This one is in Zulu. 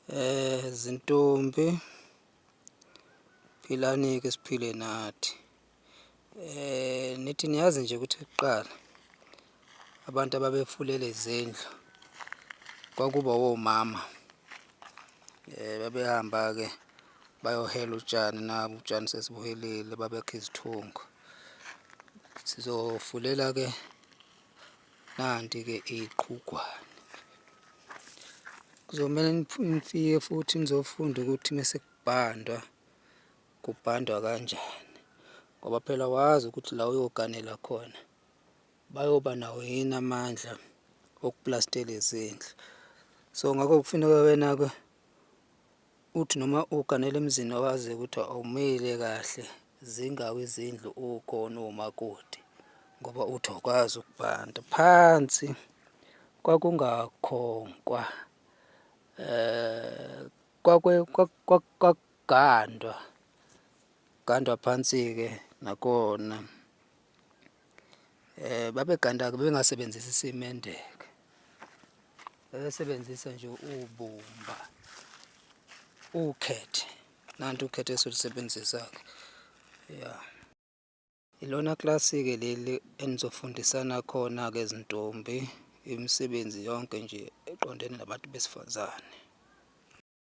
Zintombi philani-ke siphile nathi. Nithi niyazi nje ukuthi kuqala abantu ababefulele izindlu kwakuba womama. Babehamba-ke bayohela utshani, nabo utshani sesibuhelile, babekha izithungu. Sizofulela-ke nanti-ke iqhugwane. Kuzomele nifike futhi nizofunda ukuthi mase kubhandwa kanjani, ngoba phela wazi ukuthi la uyoganela khona bayoba nawo yini amandla okuplastela izindlu. So ngakho kufuneka wena-ke uthi noma uganela emzini owazi ukuthi awumile kahle, zingawi izindlu ukhona umakoti, ngoba uthi awukwazi ukubhanda. Phansi kwakungakhonkwa, kwakugandwa phansi-ke nakona. Babeganda-ke bengasebenzisi isimende-ke, babesebenzisa nje ubumba, ukhethe, nanti ukhethe esilusebenzisa-ke. Ya, ilona klasi-ke leli enizofundisana khona-ke zintombi imisebenzi yonke nje eqondene nabantu besifazane.